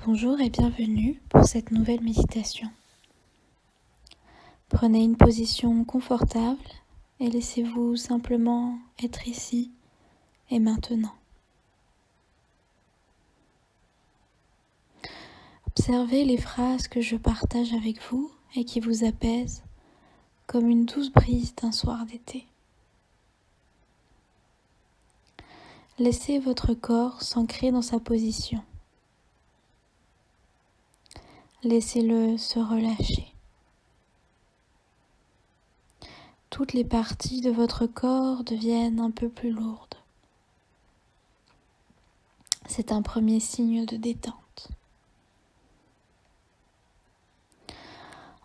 Bonjour et bienvenue pour cette nouvelle méditation. Prenez une position confortable et laissez-vous simplement être ici et maintenant. Observez les phrases que je partage avec vous et qui vous apaisent comme une douce brise d'un soir d'été. Laissez votre corps s'ancrer dans sa position. Laissez-le se relâcher. Toutes les parties de votre corps deviennent un peu plus lourdes. C'est un premier signe de détente.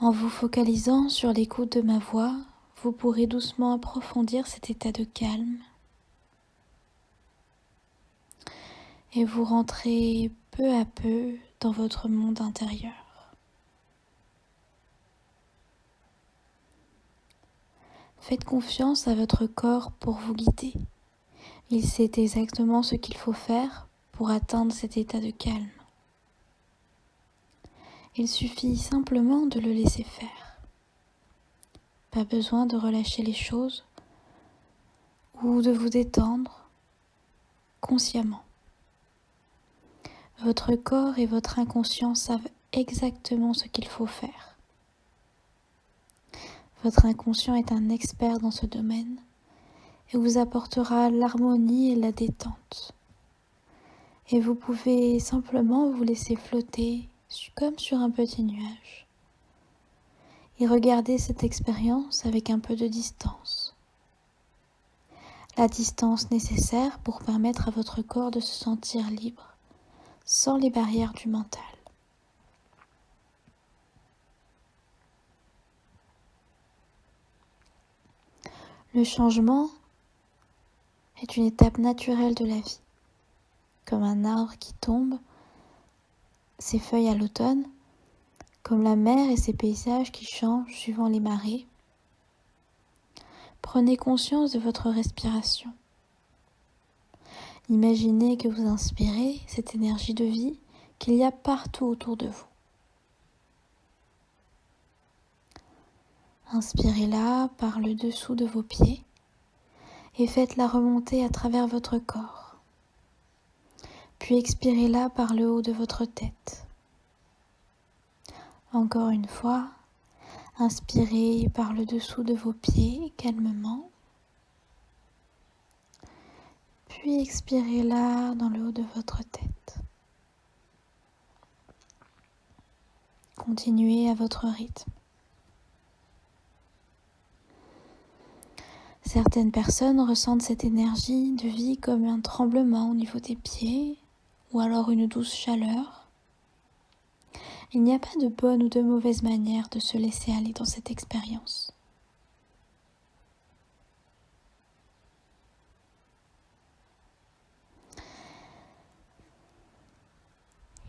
En vous focalisant sur l'écoute de ma voix, vous pourrez doucement approfondir cet état de calme et vous rentrez peu à peu dans votre monde intérieur. Faites confiance à votre corps pour vous guider. Il sait exactement ce qu'il faut faire pour atteindre cet état de calme. Il suffit simplement de le laisser faire. Pas besoin de relâcher les choses ou de vous détendre consciemment. Votre corps et votre inconscient savent exactement ce qu'il faut faire. Votre inconscient est un expert dans ce domaine et vous apportera l'harmonie et la détente. Et vous pouvez simplement vous laisser flotter comme sur un petit nuage et regarder cette expérience avec un peu de distance. La distance nécessaire pour permettre à votre corps de se sentir libre, sans les barrières du mental. Le changement est une étape naturelle de la vie. Comme un arbre qui tombe ses feuilles à l'automne, comme la mer et ses paysages qui changent suivant les marées. Prenez conscience de votre respiration. Imaginez que vous inspirez cette énergie de vie qu'il y a partout autour de vous. Inspirez-la par le dessous de vos pieds et faites-la remonter à travers votre corps. Puis expirez-la par le haut de votre tête. Encore une fois, inspirez par le dessous de vos pieds calmement. Puis expirez-la dans le haut de votre tête. Continuez à votre rythme. Certaines personnes ressentent cette énergie de vie comme un tremblement au niveau des pieds ou alors une douce chaleur. Il n'y a pas de bonne ou de mauvaise manière de se laisser aller dans cette expérience.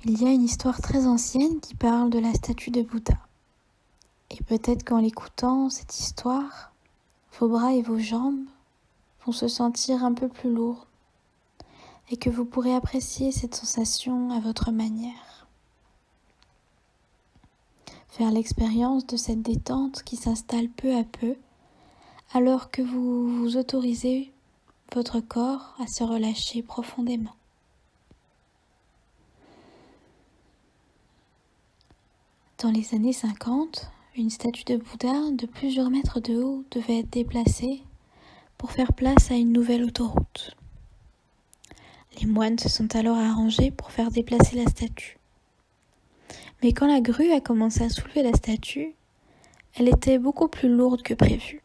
Il y a une histoire très ancienne qui parle de la statue de Bouddha. Et peut-être qu'en l'écoutant, cette histoire, vos bras et vos jambes vont se sentir un peu plus lourds et que vous pourrez apprécier cette sensation à votre manière. Faire l'expérience de cette détente qui s'installe peu à peu alors que vous autorisez votre corps à se relâcher profondément. Dans les années 50, une statue de Bouddha de plusieurs mètres de haut devait être déplacée pour faire place à une nouvelle autoroute. Les moines se sont alors arrangés pour faire déplacer la statue. Mais quand la grue a commencé à soulever la statue, elle était beaucoup plus lourde que prévu.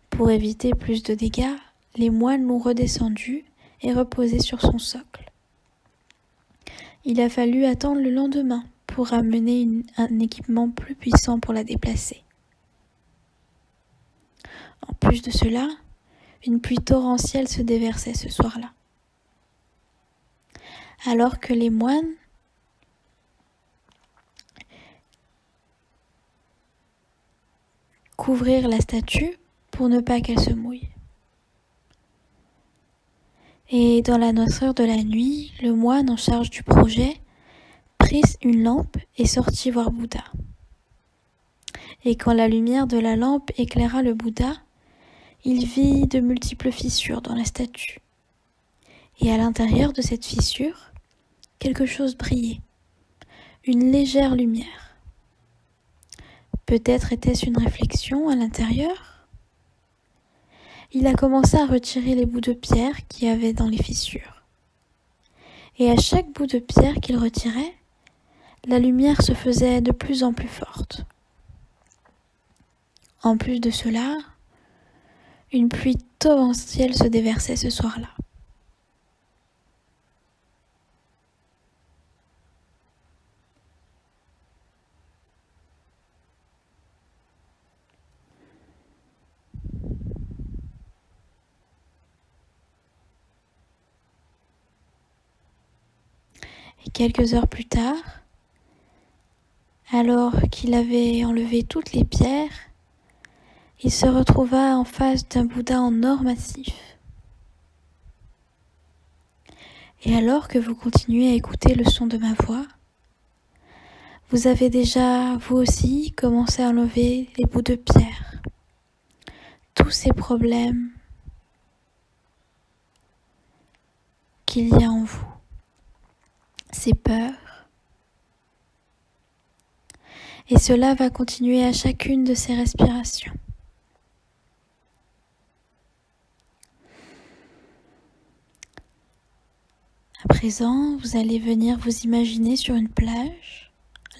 Pour éviter plus de dégâts, les moines l'ont redescendue et reposée sur son socle. Il a fallu attendre le lendemain pour ramener un équipement plus puissant pour la déplacer. En plus de cela, une pluie torrentielle se déversait ce soir-là. Alors que les moines couvrirent la statue pour ne pas qu'elle se mouille. Et dans la noirceur de la nuit, le moine en charge du projet prit une lampe et sortit voir Bouddha. Et quand la lumière de la lampe éclaira le Bouddha, il vit de multiples fissures dans la statue. Et à l'intérieur de cette fissure, quelque chose brillait, une légère lumière. Peut-être était-ce une réflexion à l'intérieur ? Il a commencé à retirer les bouts de pierre qu'il y avait dans les fissures. Et à chaque bout de pierre qu'il retirait, la lumière se faisait de plus en plus forte. En plus de cela, une pluie torrentielle se déversait ce soir-là. Et quelques heures plus tard, alors qu'il avait enlevé toutes les pierres, il se retrouva en face d'un Bouddha en or massif. Et alors que vous continuez à écouter le son de ma voix, vous avez déjà, vous aussi, commencé à enlever les bouts de pierre, tous ces problèmes qu'il y a en vous, ces peurs. Et cela va continuer à chacune de ces respirations. À présent, vous allez venir vous imaginer sur une plage,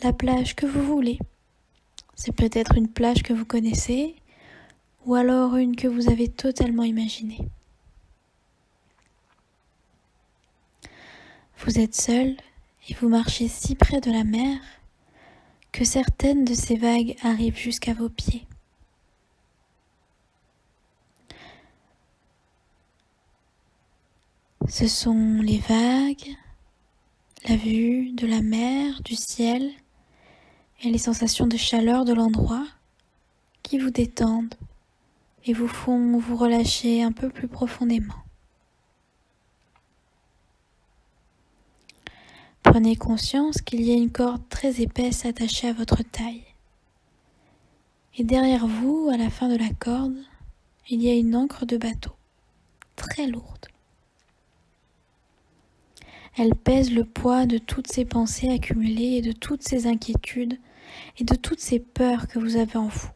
la plage que vous voulez. C'est peut-être une plage que vous connaissez, ou alors une que vous avez totalement imaginée. Vous êtes seul et vous marchez si près de la mer que certaines de ces vagues arrivent jusqu'à vos pieds. Ce sont les vagues, la vue de la mer, du ciel et les sensations de chaleur de l'endroit qui vous détendent et vous font vous relâcher un peu plus profondément. Prenez conscience qu'il y a une corde très épaisse attachée à votre taille. Et derrière vous, à la fin de la corde, il y a une ancre de bateau, très lourde. Elle pèse le poids de toutes ces pensées accumulées et de toutes ces inquiétudes et de toutes ces peurs que vous avez en vous.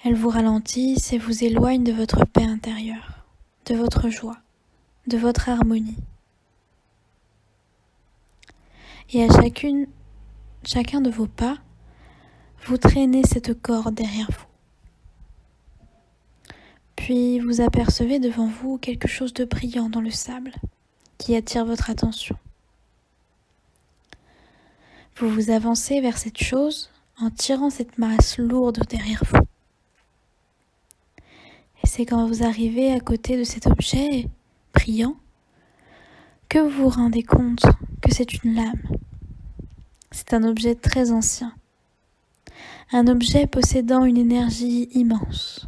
Elle vous ralentisse et vous éloigne de votre paix intérieure, de votre joie, de votre harmonie. Et à chacun de vos pas, vous traînez cette corde derrière vous. Puis vous apercevez devant vous quelque chose de brillant dans le sable qui attire votre attention. Vous vous avancez vers cette chose en tirant cette masse lourde derrière vous. Et c'est quand vous arrivez à côté de cet objet brillant que vous vous rendez compte que c'est une lame. C'est un objet très ancien, un objet possédant une énergie immense.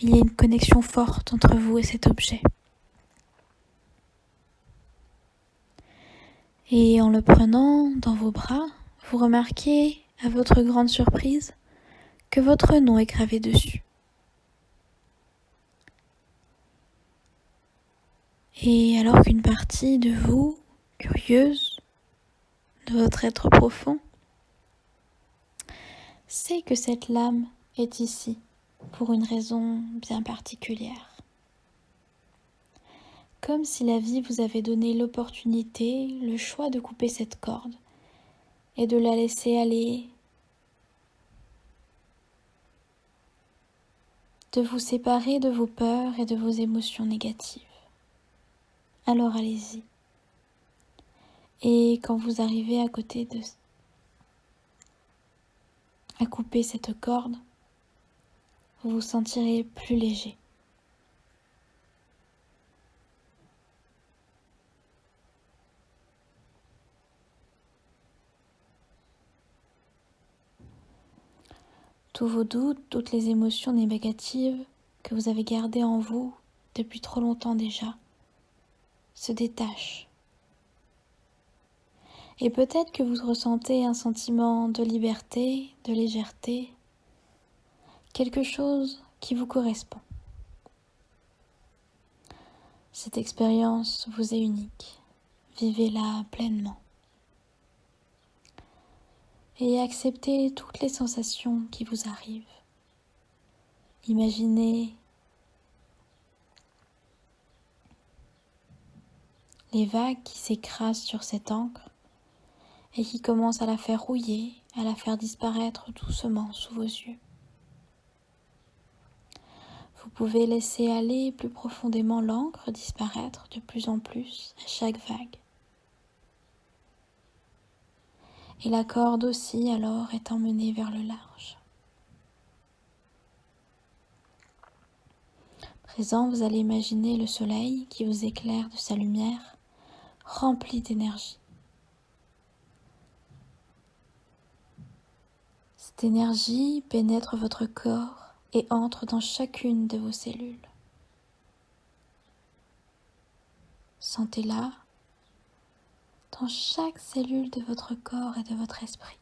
Il y a une connexion forte entre vous et cet objet. Et en le prenant dans vos bras, vous remarquez, à votre grande surprise, que votre nom est gravé dessus. Et alors qu'une partie de vous, curieuse, de votre être profond, sait que cette lame est ici pour une raison bien particulière. Comme si la vie vous avait donné l'opportunité, le choix de couper cette corde et de la laisser aller, de vous séparer de vos peurs et de vos émotions négatives. Alors allez-y. Et quand vous arrivez à côté à couper cette corde, vous vous sentirez plus léger. Tous vos doutes, toutes les émotions négatives que vous avez gardées en vous depuis trop longtemps déjà, se détachent Et peut-être que vous ressentez un sentiment de liberté, de légèreté, quelque chose qui vous correspond. Cette expérience vous est unique. Vivez-la pleinement. Et acceptez toutes les sensations qui vous arrivent. Imaginez les vagues qui s'écrasent sur cette encre et qui commencent à la faire rouiller, à la faire disparaître doucement sous vos yeux. Vous pouvez laisser aller plus profondément l'encre disparaître de plus en plus à chaque vague. Et la corde aussi alors est emmenée vers le large. À présent, vous allez imaginer le soleil qui vous éclaire de sa lumière, rempli d'énergie. Cette énergie pénètre votre corps et entre dans chacune de vos cellules. Sentez-la dans chaque cellule de votre corps et de votre esprit.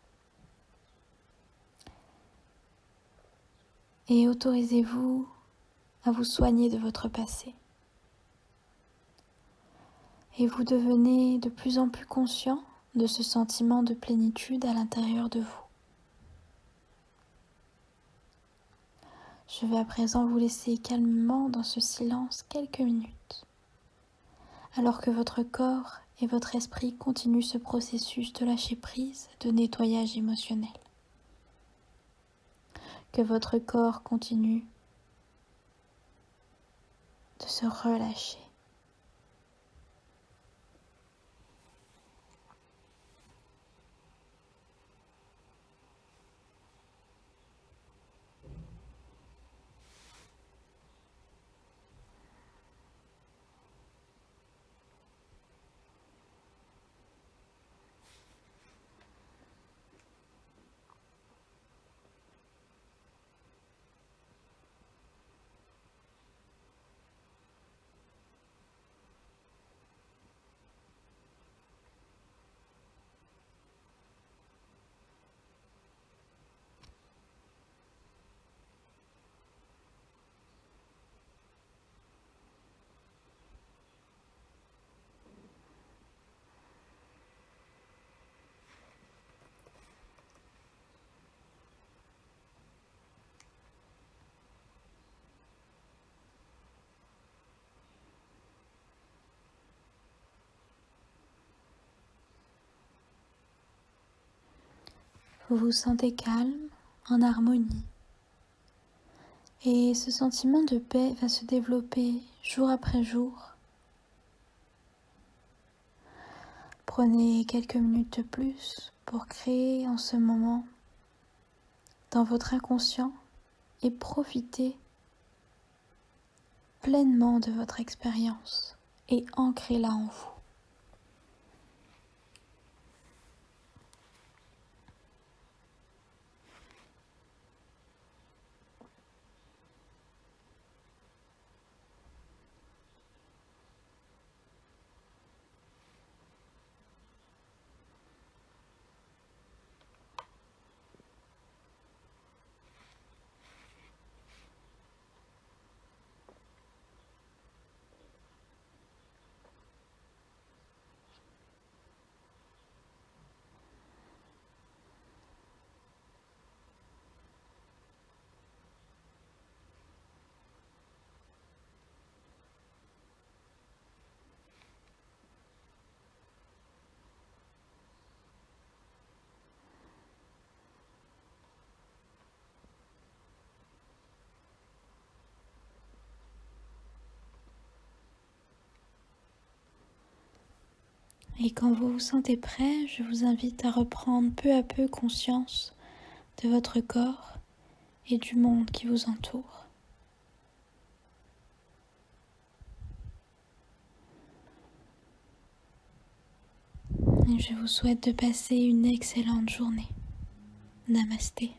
Et autorisez-vous à vous soigner de votre passé. Et vous devenez de plus en plus conscient de ce sentiment de plénitude à l'intérieur de vous. Je vais à présent vous laisser calmement dans ce silence quelques minutes, alors que votre corps et votre esprit continuent ce processus de lâcher prise, de nettoyage émotionnel. Que votre corps continue de se relâcher. Vous vous sentez calme, en harmonie. Et ce sentiment de paix va se développer jour après jour. Prenez quelques minutes de plus pour créer en ce moment dans votre inconscient et profitez pleinement de votre expérience et ancrez-la en vous. Et quand vous vous sentez prêt, je vous invite à reprendre peu à peu conscience de votre corps et du monde qui vous entoure. Et je vous souhaite de passer une excellente journée. Namasté.